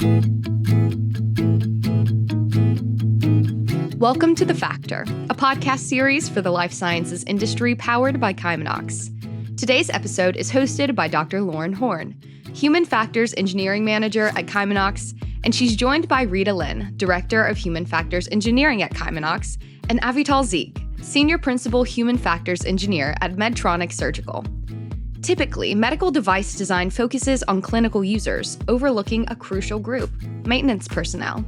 Welcome to The Factor, a podcast series for the life sciences industry powered by Kymanox. Today's episode is hosted by Dr. Lauren Horn, Human Factors Engineering Manager at Kymanox, and she's joined by Rita Lin, Director of Human Factors Engineering at Kymanox, and Avital Zik, Senior Principal Human Factors Engineer at Medtronic Surgical. Typically, medical device design focuses on clinical users, overlooking a crucial group, maintenance personnel.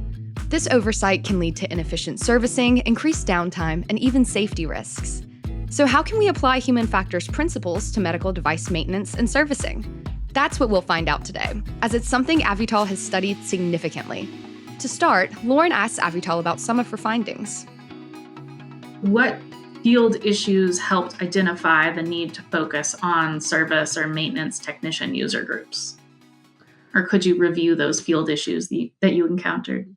This oversight can lead to inefficient servicing, increased downtime, and even safety risks. So how can we apply human factors principles to medical device maintenance and servicing? That's what we'll find out today, as it's something Avital has studied significantly. To start, Lauren asks Avital about some of her findings. What field issues helped identify the need to focus on service or maintenance technician user groups? Or could you review those field issues that you encountered?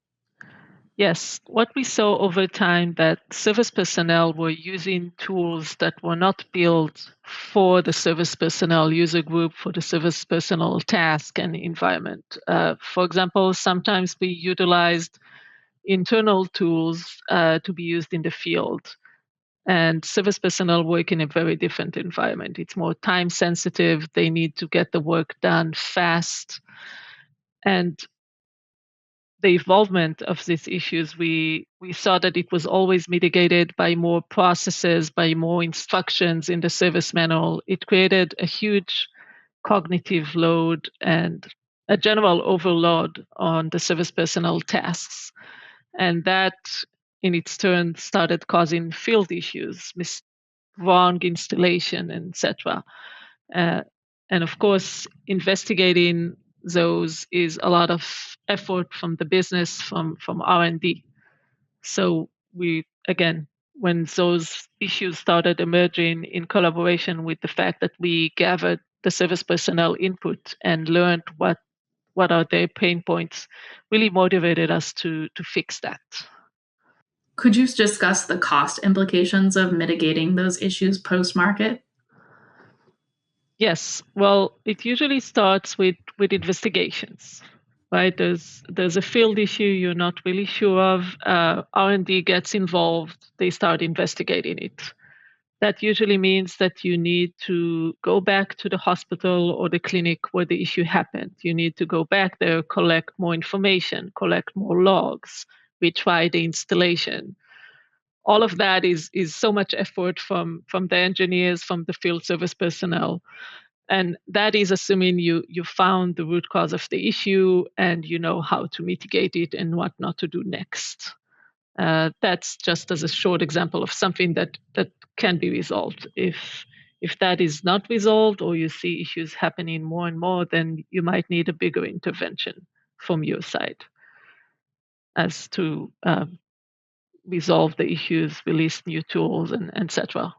Yes, what we saw over time that service personnel were using tools that were not built for the service personnel user group, for the service personnel task and environment. For example, sometimes we utilized internal tools to be used in the field. And service personnel work in a very different environment. It's more time sensitive. They need to get the work done fast. And the involvement of these issues, we saw that it was always mitigated by more processes, by more instructions in the service manual. It created a huge cognitive load and a general overload on the service personnel tasks. And that, in its turn, started causing field issues, wrong installation, etc. And of course, investigating those is a lot of effort from the business, from R&D. So we, again, when those issues started emerging in collaboration with the fact that we gathered the service personnel input and learned what are their pain points, really motivated us to fix that. Could you discuss the cost implications of mitigating those issues post-market? Yes. Well, it usually starts with investigations, right? There's a field issue you're not really sure of. R&D gets involved. They start investigating it. That usually means that you need to go back to the hospital or the clinic where the issue happened. You need to go back there, collect more information, collect more logs, retry the installation. All of that is so much effort from the engineers, from the field service personnel. And that is assuming you found the root cause of the issue and you know how to mitigate it and what not to do next. That's just as a short example of something that can be resolved. If that is not resolved or you see issues happening more and more, then you might need a bigger intervention from your side as to resolve the issues, release new tools, and etc.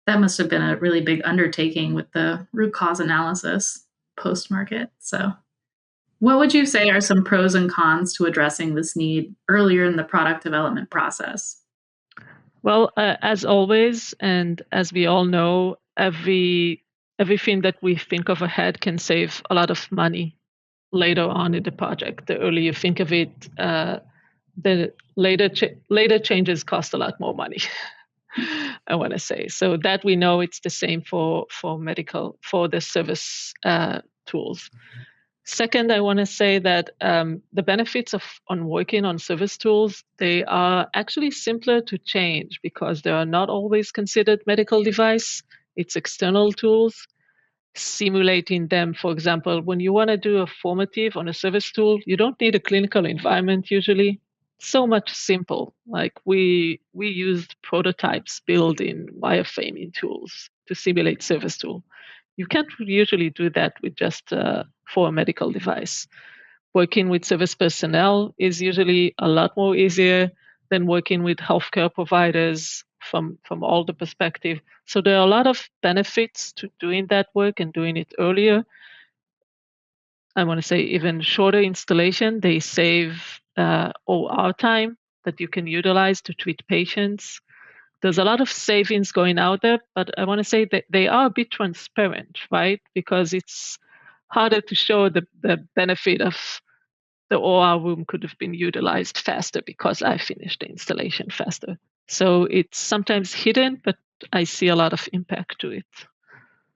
That must have been a really big undertaking with the root cause analysis post-market. So what would you say are some pros and cons to addressing this need earlier in the product development process? Well, as always, and as we all know, everything that we think of ahead can save a lot of money later on in the project. The earlier you think of it, the later changes cost a lot more money. I want to say so that we know it's the same for the service tools. Second, I want to say that the benefits on working on service tools, they are actually simpler to change because they are not always considered medical device. It's external tools. Simulating them, for example, when you want to do a formative on a service tool, you don't need a clinical environment usually. So much simple. Like we used prototypes built in wireframing tools to simulate service tool. You can't usually do that with just for a medical device. Working with service personnel is usually a lot more easier than working with healthcare providers from all the perspective. So there are a lot of benefits to doing that work and doing it earlier. I want to say even shorter installation, they save OR time that you can utilize to treat patients. There's a lot of savings going out there, but I want to say that they are a bit transparent, right? Because it's harder to show the benefit of the OR room could have been utilized faster because I finished the installation faster. So it's sometimes hidden, but I see a lot of impact to it.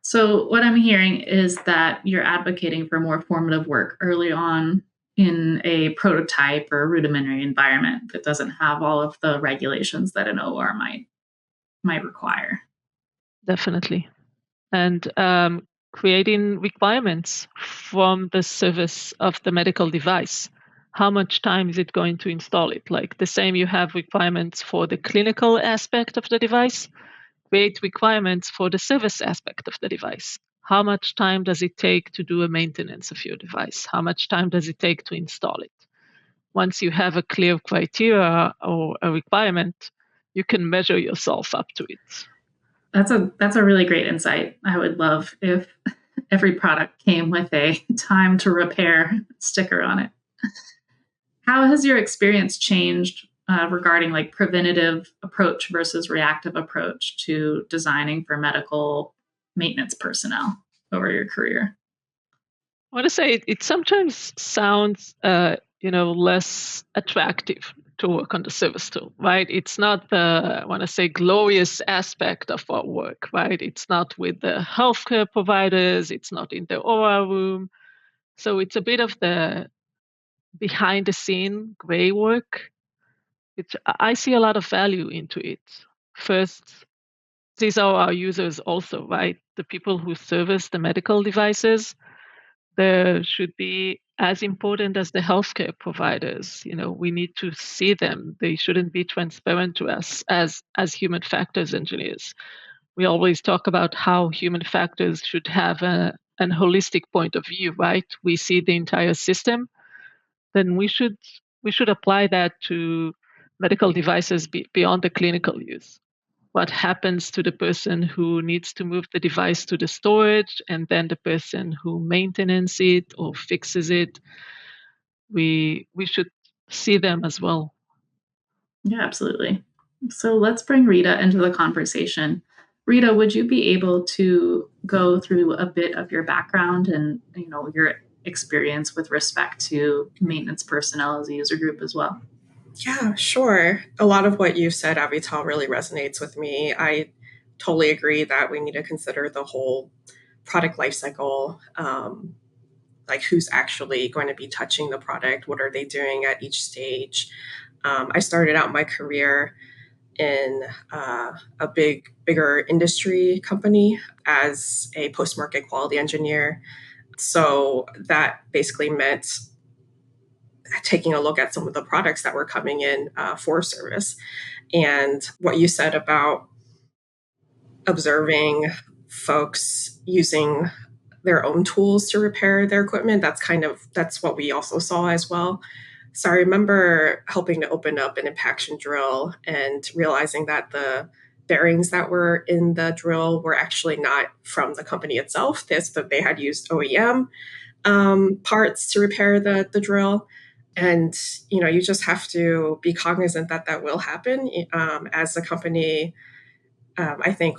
So what I'm hearing is that you're advocating for more formative work early on in a prototype or rudimentary environment that doesn't have all of the regulations that an OR might require. Definitely. And creating requirements from the service of the medical device. How much time is it going to install it? Like the same you have requirements for the clinical aspect of the device, create requirements for the service aspect of the device. How much time does it take to do a maintenance of your device? How much time does it take to install it? Once you have a clear criteria or a requirement, you can measure yourself up to it. That's a really great insight. I would love if every product came with a time to repair sticker on it. How has your experience changed regarding like preventative approach versus reactive approach to designing for medical maintenance personnel over your career? I want to say it sometimes sounds, less attractive to work on the service tool, right? It's not the, I want to say, glorious aspect of our work, right? It's not with the healthcare providers. It's not in the OR room. So it's a bit of the behind the scene gray work. I see a lot of value into it. First, these are our users also, right? The people who service the medical devices, they should be as important as the healthcare providers. We need to see them. They shouldn't be transparent to us as human factors engineers. We always talk about how human factors should have an holistic point of view, right? We see the entire system. Then we should apply that to medical devices beyond the clinical use. What happens to the person who needs to move the device to the storage, and then the person who maintains it or fixes it? We should see them as well. Yeah, absolutely. So let's bring Rita into the conversation. Rita, would you be able to go through a bit of your background and your experience with respect to maintenance personnel as a user group as well? Yeah, sure. A lot of what you said, Avital, really resonates with me. I totally agree that we need to consider the whole product lifecycle, like who's actually going to be touching the product, what are they doing at each stage. I started out my career in a bigger industry company as a post-market quality engineer. So that basically meant taking a look at some of the products that were coming in for service. And what you said about observing folks using their own tools to repair their equipment, that's what we also saw as well. So I remember helping to open up an impaction drill and realizing that the bearings that were in the drill were actually not from the company itself. They had used OEM parts to repair the drill. And, you just have to be cognizant that that will happen. As a company, I think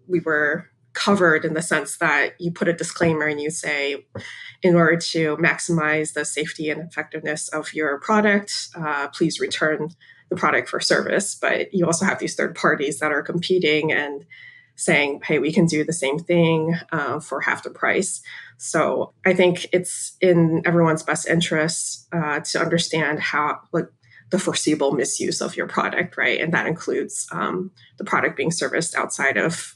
we were covered in the sense that you put a disclaimer and you say, in order to maximize the safety and effectiveness of your product, please return the product for service. But you also have these third parties that are competing and saying, hey, we can do the same thing for half the price. So I think it's in everyone's best interest to understand what the foreseeable misuse of your product, right? And that includes the product being serviced outside of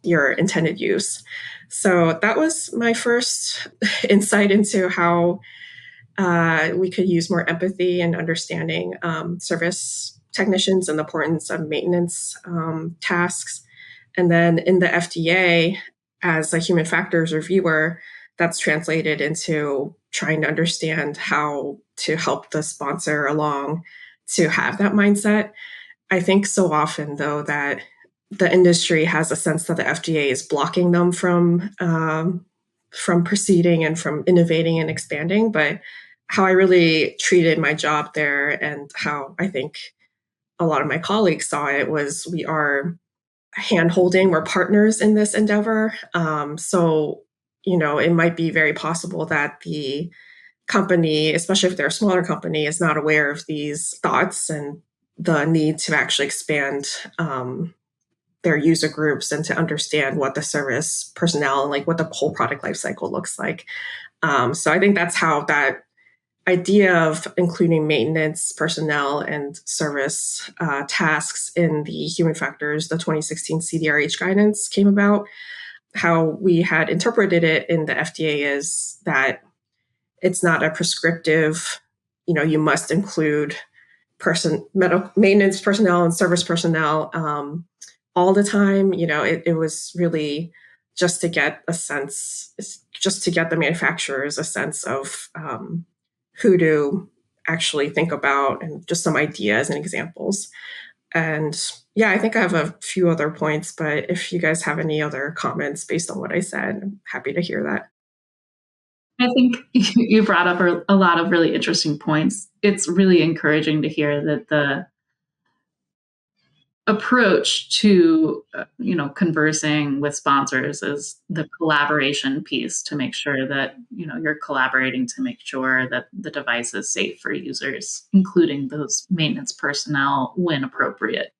your intended use. So that was my first insight into how we could use more empathy and understanding service technicians and the importance of maintenance tasks. And then in the FDA, as a human factors reviewer, that's translated into trying to understand how to help the sponsor along to have that mindset. I think so often, though, that the industry has a sense that the FDA is blocking them from proceeding and from innovating and expanding. But how I really treated my job there and how I think a lot of my colleagues saw it was we are hand-holding, we're partners in this endeavor. So, it might be very possible that the company, especially if they're a smaller company, is not aware of these thoughts and the need to actually expand their user groups and to understand what the service personnel and like what the whole product lifecycle looks like. So I think that's how that idea of including maintenance personnel and service tasks in the human factors, the 2016 CDRH guidance came about. How we had interpreted it in the FDA is that it's not a prescriptive, you must include medical maintenance personnel and service personnel all the time. It was really just to get a sense, just to get the manufacturers a sense of who to actually think about and just some ideas and examples. And yeah, I think I have a few other points, but if you guys have any other comments based on what I said, I'm happy to hear that. I think you brought up a lot of really interesting points. It's really encouraging to hear that the approach to conversing with sponsors is the collaboration piece, to make sure that you're collaborating to make sure that the device is safe for users, including those maintenance personnel when appropriate.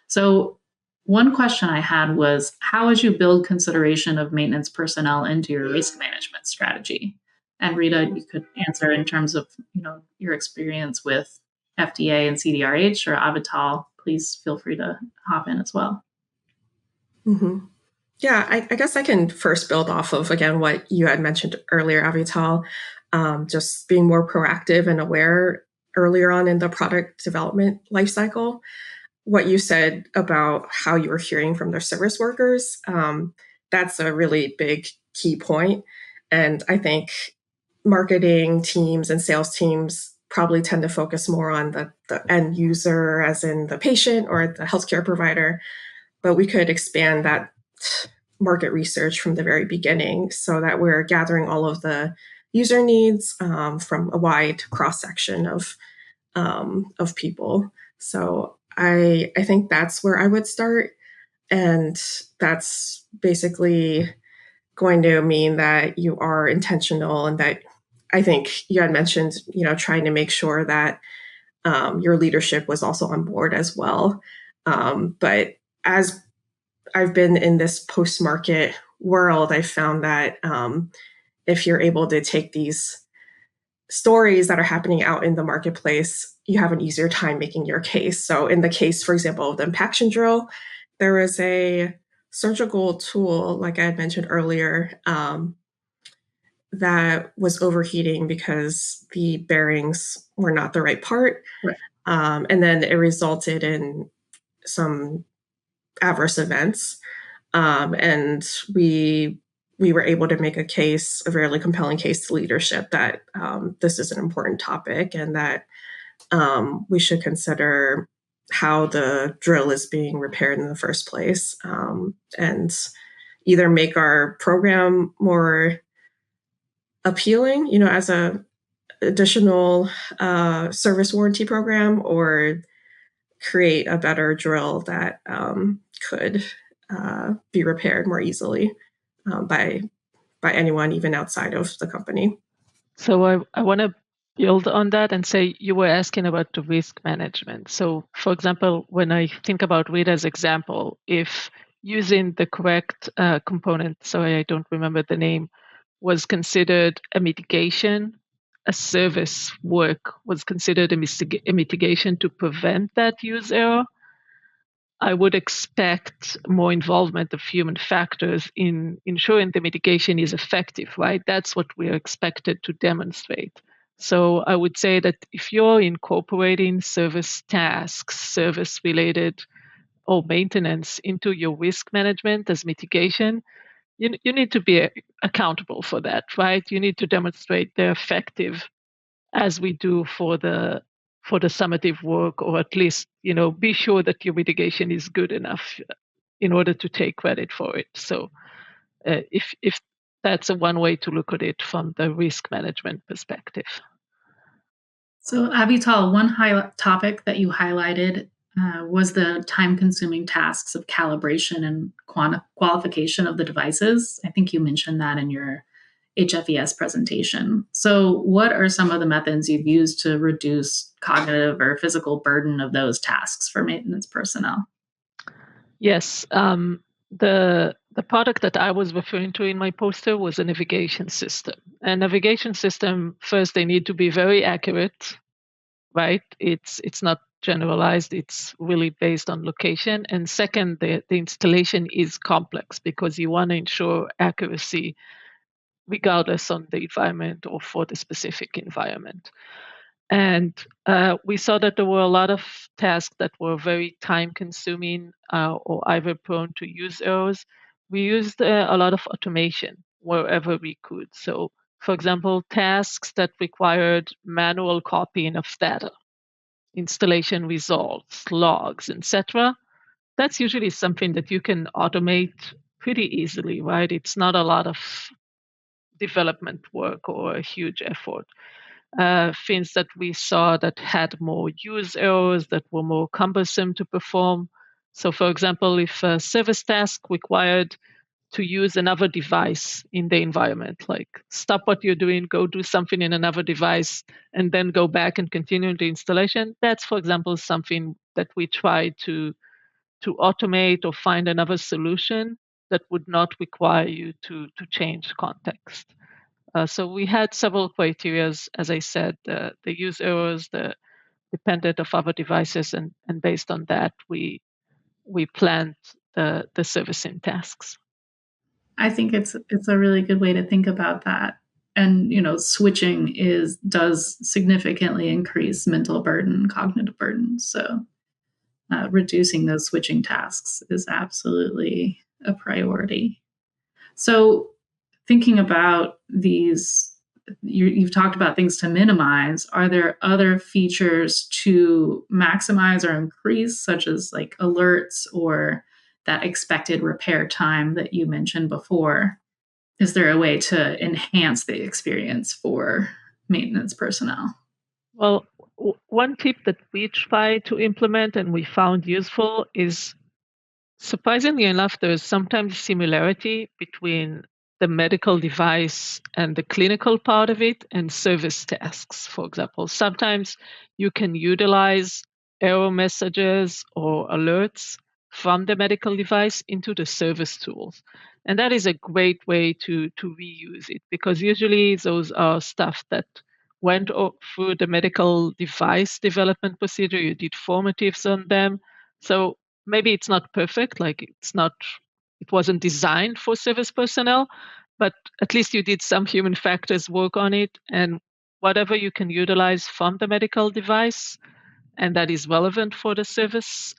So one question I had was, how would you build consideration of maintenance personnel into your risk management strategy? And Rita, you could answer in terms of your experience with FDA and CDRH, or Avital, please feel free to hop in as well. Mm-hmm. Yeah, I guess I can first build off of, again, what you had mentioned earlier, Avital, just being more proactive and aware earlier on in the product development lifecycle. What you said about how you were hearing from their service workers, that's a really big key point. And I think marketing teams and sales teams probably tend to focus more on the end user, as in the patient or the healthcare provider. But we could expand that market research from the very beginning so that we're gathering all of the user needs from a wide cross-section of people. So I think that's where I would start. And that's basically going to mean that you are intentional, and that I think you had mentioned, trying to make sure that your leadership was also on board as well. But as I've been in this post-market world, I found that if you're able to take these stories that are happening out in the marketplace, you have an easier time making your case. So in the case, for example, of the impaction drill, there was a surgical tool, like I had mentioned earlier, that was overheating because the bearings were not the right part. Right. And then it resulted in some adverse events. And we were able to make a really compelling case to leadership that this is an important topic, and that we should consider how the drill is being repaired in the first place, and either make our program more appealing, as a additional service warranty program, or create a better drill that could be repaired more easily by anyone, even outside of the company. So I want to build on that and say, you were asking about the risk management. So for example, when I think about Rita's example, if using the correct component, sorry, I don't remember the name, was considered a mitigation, a service work was considered a mitigation to prevent that use error, I would expect more involvement of human factors in ensuring the mitigation is effective, right? That's what we're expected to demonstrate. So I would say that if you're incorporating service tasks, service related or maintenance into your risk management as mitigation, you need to be accountable for that, right? You need to demonstrate they're effective, as we do for the summative work, or at least be sure that your mitigation is good enough in order to take credit for it. So if that's one way to look at it from the risk management perspective. So Avital, one topic that you highlighted was the time-consuming tasks of calibration and qualification of the devices. I think you mentioned that in your HFES presentation. So what are some of the methods you've used to reduce cognitive or physical burden of those tasks for maintenance personnel? Yes. The product that I was referring to in my poster was a navigation system. A navigation system, first, they need to be very accurate, right? It's not generalized. It's really based on location. And second, the installation is complex because you want to ensure accuracy regardless on the environment or for the specific environment. And we saw that there were a lot of tasks that were very time consuming or either prone to use errors. We used a lot of automation wherever we could. So, for example, tasks that required manual copying of data, installation results, logs, etc. That's usually something that you can automate pretty easily, right? It's not a lot of development work or a huge effort. Things that we saw that had more use errors, that were more cumbersome to perform. So, for example, if a service task required to use another device in the environment, like stop what you're doing, go do something in another device, and then go back and continue the installation, that's, for example, something that we try to automate or find another solution that would not require you to change context. So we had several criteria, as I said, the use errors, the dependent of other devices, and based on that, we planned the servicing tasks. I think it's a really good way to think about that. And switching does significantly increase mental burden, cognitive burden. So reducing those switching tasks is absolutely a priority. So thinking about these, you've talked about things to minimize. Are there other features to maximize or increase, such as like alerts or that expected repair time that you mentioned before? Is there a way to enhance the experience for maintenance personnel? Well, one tip that we try to implement and we found useful is, surprisingly enough, there is sometimes similarity between the medical device and the clinical part of it and service tasks, for example. Sometimes you can utilize error messages or alerts from the medical device into the service tools. And that is a great way to reuse it, because usually those are stuff that went through the medical device development procedure. You did formatives on them. So maybe it's not perfect, like it wasn't designed for service personnel, but at least you did some human factors work on it, and whatever you can utilize from the medical device and that is relevant for the service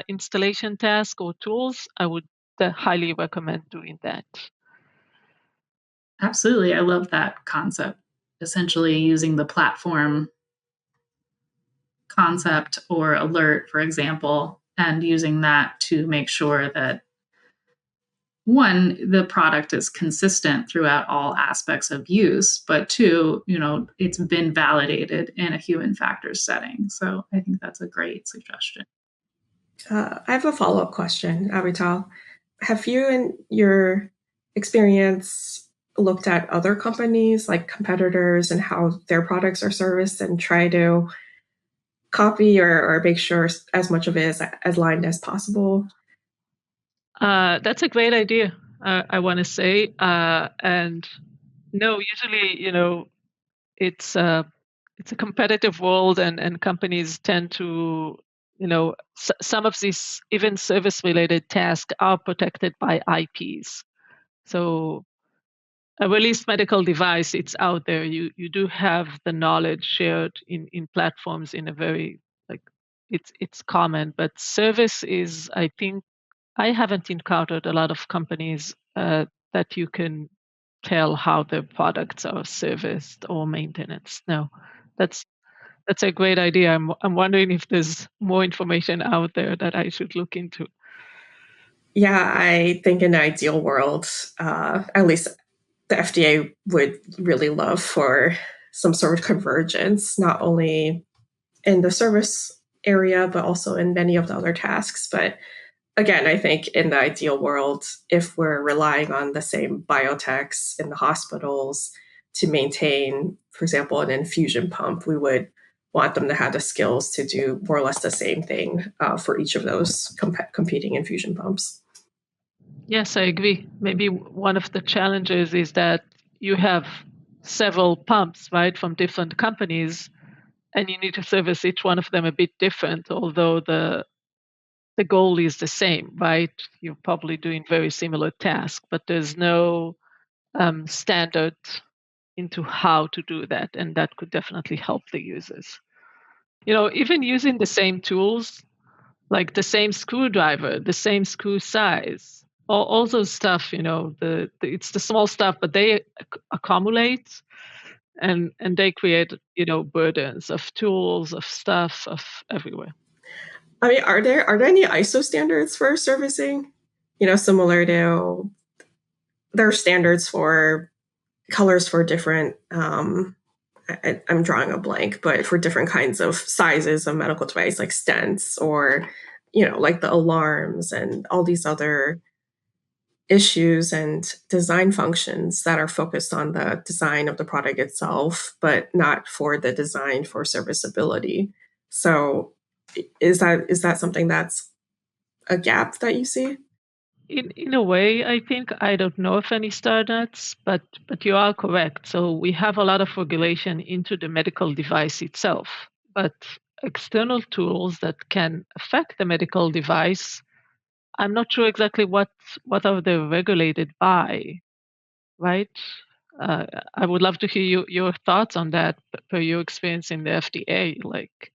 installation task or tools, I would highly recommend doing that. Absolutely. I love that concept. Essentially using the platform concept or alert, for example, and using that to make sure that, one, the product is consistent throughout all aspects of use, but two, it's been validated in a human factors setting. So I think that's a great suggestion. I have a follow-up question, Avital. Have you, in your experience, looked at other companies like competitors and how their products are serviced and try to copy or make sure as much of it is as aligned as possible? That's a great idea, I want to say. And no, usually, it's a competitive world, and companies tend to, some of these even service related tasks are protected by IPs. So a released medical device, it's out there. You do have the knowledge shared in platforms in a very, like, it's common. But service is, I think, I haven't encountered a lot of companies that you can tell how their products are serviced or maintenance. No, that's a great idea. I'm wondering if there's more information out there that I should look into. Yeah, I think in the ideal world, at least the FDA would really love for some sort of convergence, not only in the service area, but also in many of the other tasks. But again, I think in the ideal world, if we're relying on the same biotechs in the hospitals to maintain, for example, an infusion pump, we would want them to have the skills to do more or less the same thing for each of those competing infusion pumps. Yes, I agree. Maybe one of the challenges is that you have several pumps, right, from different companies, and you need to service each one of them a bit different, although the goal is the same, right? You're probably doing very similar tasks, but there's no standard into how to do that, and that could definitely help the users. Even using the same tools, like the same screwdriver, the same screw size, all those stuff, it's the small stuff, but they accumulate and they create, burdens of tools, of stuff, of everywhere. I mean, are there any ISO standards for servicing? Similar to there are standards for colors for different. I'm drawing a blank, but for different kinds of sizes of medical device, like stents or like the alarms and all these other issues and design functions that are focused on the design of the product itself, but not for the design for serviceability. So is that something that's a gap that you see? In a way, I think I don't know of any standards, but you are correct. So we have a lot of regulation into the medical device itself, but external tools that can affect the medical device, I'm not sure exactly what are they regulated by, right? I would love to hear your thoughts on that per your experience in the FDA. Like,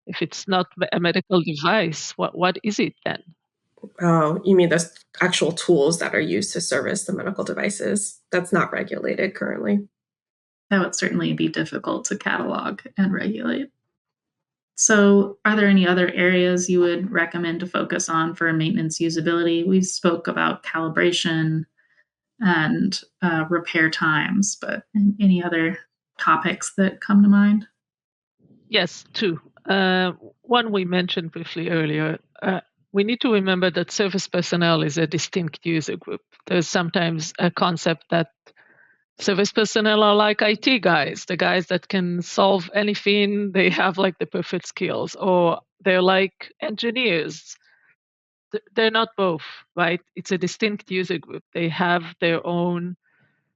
if it's not a medical device, what is it then? Oh, you mean the actual tools that are used to service the medical devices? That's not regulated currently. That would certainly be difficult to catalog and regulate. So, are there any other areas you would recommend to focus on for maintenance usability? We spoke about calibration and repair times, but any other topics that come to mind? Yes, two. One we mentioned briefly earlier. We need to remember that service personnel is a distinct user group. There's sometimes a concept that service personnel are like IT guys, the guys that can solve anything, they have like the perfect skills, or they're like engineers. They're not both, right? It's a distinct user group. They have their own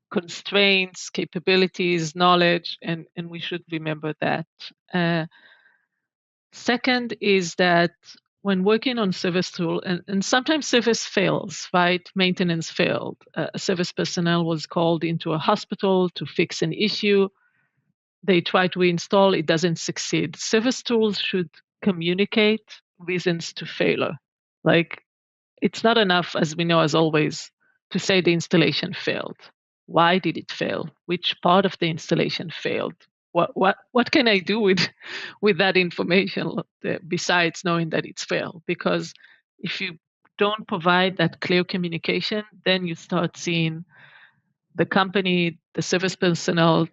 constraints, capabilities, knowledge, and we should remember that. Second is that when working on service tool, and sometimes service fails, right? Maintenance failed. A service personnel was called into a hospital to fix an issue. They try to install, it doesn't succeed. Service tools should communicate reasons to failure. Like, it's not enough, as we know, as always, to say the installation failed. Why did it fail? Which part of the installation failed? What can I do with that information besides knowing that it's failed? Because if you don't provide that clear communication, then you start seeing the company, the service personnel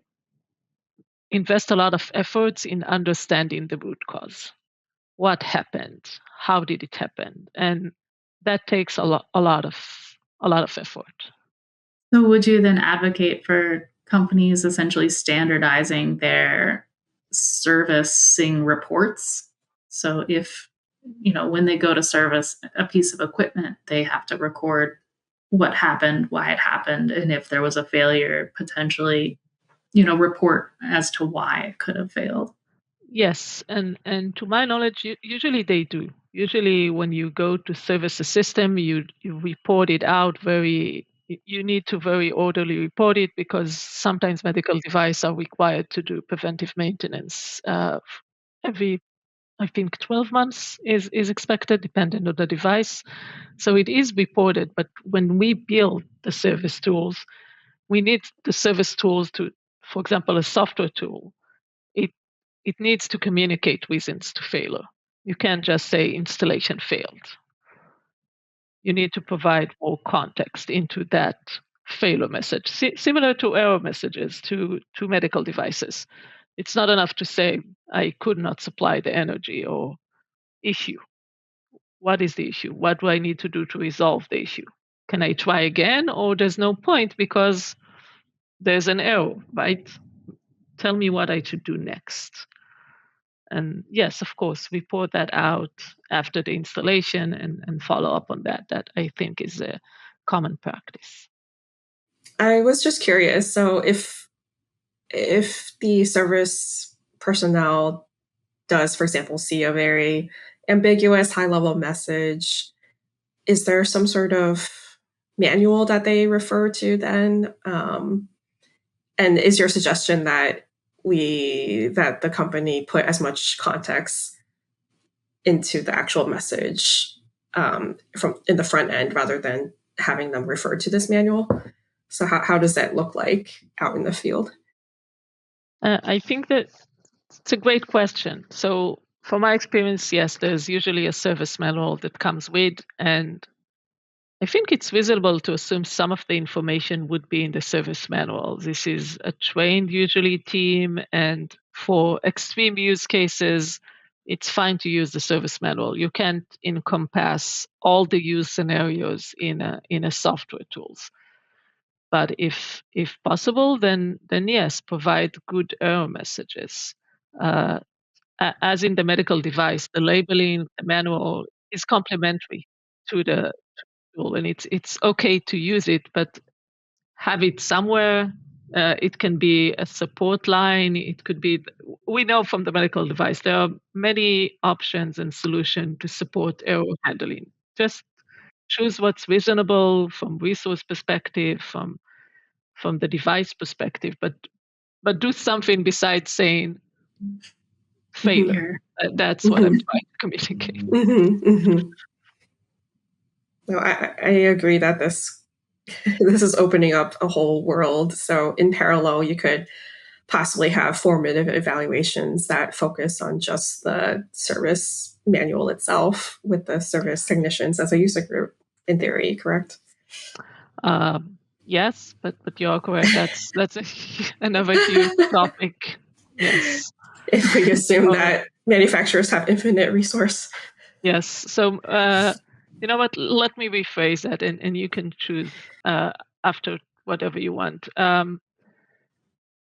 invest a lot of efforts in understanding the root cause. What happened? How did it happen? And that takes a lot of effort. So, would you then advocate for companies essentially standardizing their servicing reports? So, if when they go to service a piece of equipment, they have to record what happened, why it happened, and if there was a failure, potentially, report as to why it could have failed. Yes, and to my knowledge, usually they do. Usually, when you go to service a system, you report it out very. You need to very orderly report it because sometimes medical devices are required to do preventive maintenance. Every, I think, 12 months is expected, depending on the device. So it is reported. But when we build the service tools, we need the service tools to, for example, a software tool. It it needs to communicate reasons to failure. You can't just say installation failed. You need to provide more context into that failure message, similar to error messages to medical devices. It's not enough to say, I could not supply the energy or issue. what is the issue? What do I need to do to resolve the issue? Can I try again, or there's no point because there's an error, right? Tell me what I should do next. And yes, of course, report that out after the installation and follow up on that. That I think is a common practice. I was just curious. So if the service personnel does, for example, see a very ambiguous high-level message, is there some sort of manual that they refer to then? And is your suggestion that the company put as much context into the actual message from in the front end rather than having them refer to this manual? So how does that look like out in the field? I think that it's a great question. So from my experience, yes, there's usually a service manual that comes with, and I think it's reasonable to assume some of the information would be in the service manual. This is a trained, usually, team, and for extreme use cases, it's fine to use the service manual. You can't encompass all the use scenarios in a software tools. But if possible, then yes, provide good error messages. Uh, as in the medical device, the labeling, the manual is complementary to the tool, and it's okay to use it, but have it somewhere. It can be a support line. It could be. We know from the medical device there are many options and solutions to support error handling. Just choose what's reasonable from resource perspective, from the device perspective, but do something besides saying failure. That's what I'm trying to communicate. No, I agree that this is opening up a whole world. So in parallel, you could possibly have formative evaluations that focus on just the service manual itself with the service technicians as a user group, in theory, correct? Yes, but you're correct. That's another huge topic. Yes. If we assume that manufacturers have infinite resource. Yes. So you know what? Let me rephrase that, and you can choose after whatever you want.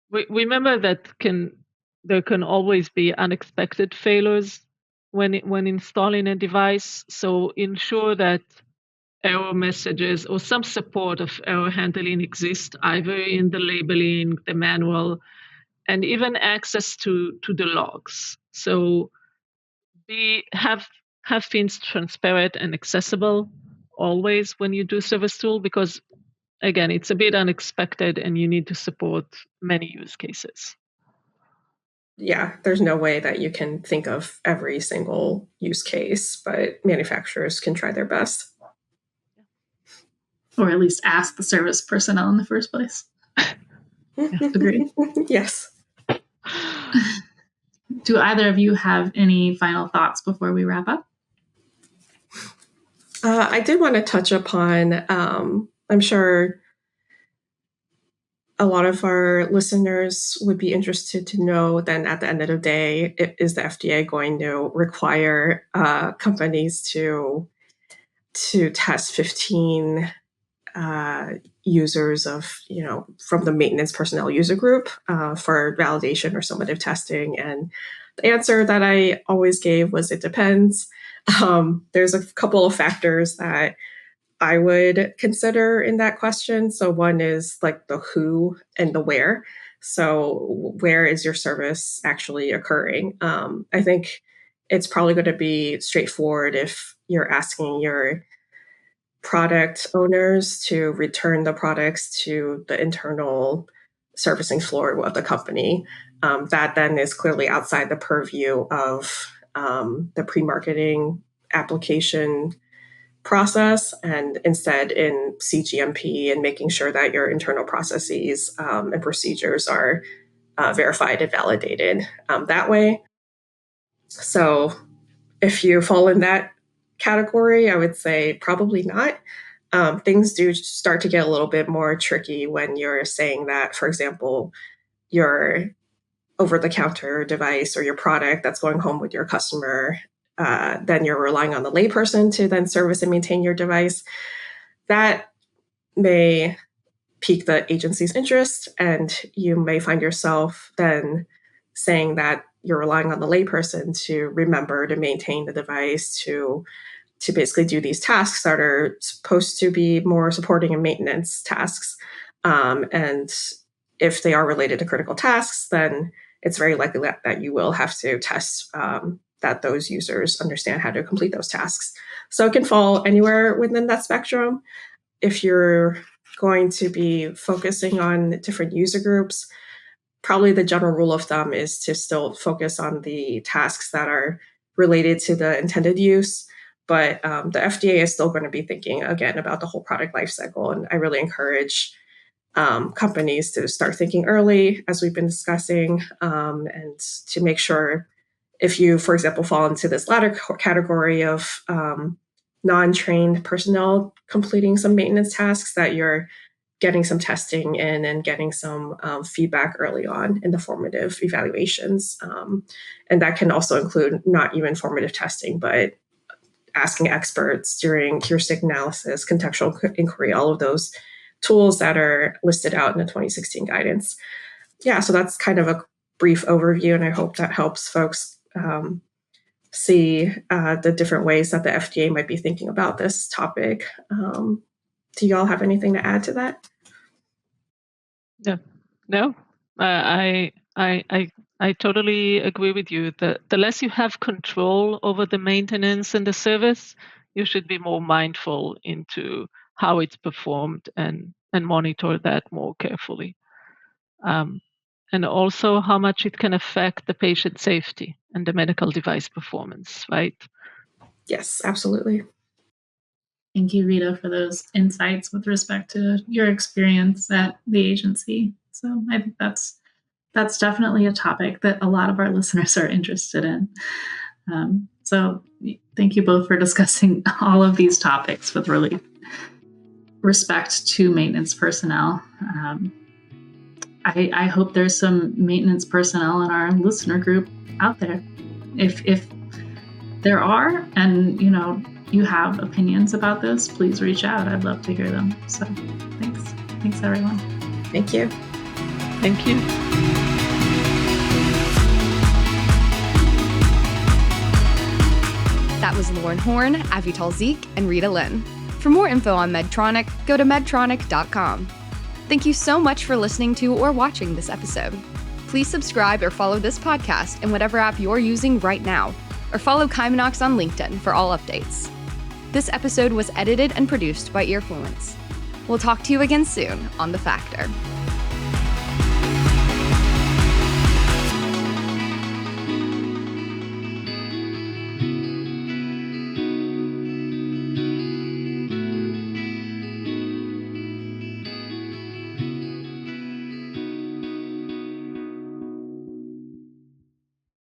Remember that there can always be unexpected failures when installing a device. So ensure that error messages or some support of error handling exist either in the labeling, the manual, and even access to the logs. So have things transparent and accessible always when you do service tool, because again, it's a bit unexpected and you need to support many use cases. Yeah, there's no way that you can think of every single use case, but manufacturers can try their best. Or at least ask the service personnel in the first place. Agreed. Yes. Do either of you have any final thoughts before we wrap up? I did want to touch upon, I'm sure a lot of our listeners would be interested to know then at the end of the day, is the FDA going to require companies to test 15 users of, from the maintenance personnel user group for validation or summative testing? And the answer that I always gave was it depends. There's a couple of factors that I would consider in that question. So one is like the who and the where. So where is your service actually occurring? I think it's probably going to be straightforward if you're asking your product owners to return the products to the internal servicing floor of the company. That then is clearly outside the purview of the pre-marketing application process, and instead in CGMP and making sure that your internal processes and procedures are verified and validated that way. So if you fall in that category, I would say probably not. Things do start to get a little bit more tricky when you're saying that, for example, your over-the-counter device or your product that's going home with your customer then you're relying on the layperson to then service and maintain your device. That may pique the agency's interest, and you may find yourself then saying that you're relying on the layperson to remember to maintain the device, to basically do these tasks that are supposed to be more supporting and maintenance tasks. And if they are related to critical tasks, then it's very likely that you will have to test that those users understand how to complete those tasks. So it can fall anywhere within that spectrum. If you're going to be focusing on different user groups, probably the general rule of thumb is to still focus on the tasks that are related to the intended use. But the FDA is still going to be thinking, again, about the whole product lifecycle. And I really encourage companies to start thinking early, as we've been discussing, and to make sure if you, for example, fall into this latter category of non-trained personnel completing some maintenance tasks, that you're getting some testing in and getting some feedback early on in the formative evaluations. And that can also include not even formative testing, but asking experts during heuristic analysis, contextual inquiry, all of those tools that are listed out in the 2016 guidance. Yeah, so that's kind of a brief overview, and I hope that helps folks see the different ways that the FDA might be thinking about this topic. Do y'all have anything to add to that? No. I totally agree with you. The less you have control over the maintenance and the service, you should be more mindful into how it's performed and monitor that more carefully. And also how much it can affect the patient safety and the medical device performance, right? Yes, absolutely. Thank you, Rita, for those insights with respect to your experience at the agency. So I think that's definitely a topic that a lot of our listeners are interested in. So thank you both for discussing all of these topics with really respect to maintenance personnel. I hope there's some maintenance personnel in our listener group out there. If there are, and you have opinions about this, please reach out. I'd love to hear them. So thanks everyone. Thank you. Thank you. That was Lauren Horn, Avital Zik, and Rita Lin. For more info on Medtronic, go to medtronic.com. Thank you so much for listening to or watching this episode. Please subscribe or follow this podcast in whatever app you're using right now, or follow Kymanox on LinkedIn for all updates. This episode was edited and produced by Earfluence. We'll talk to you again soon on The Factor.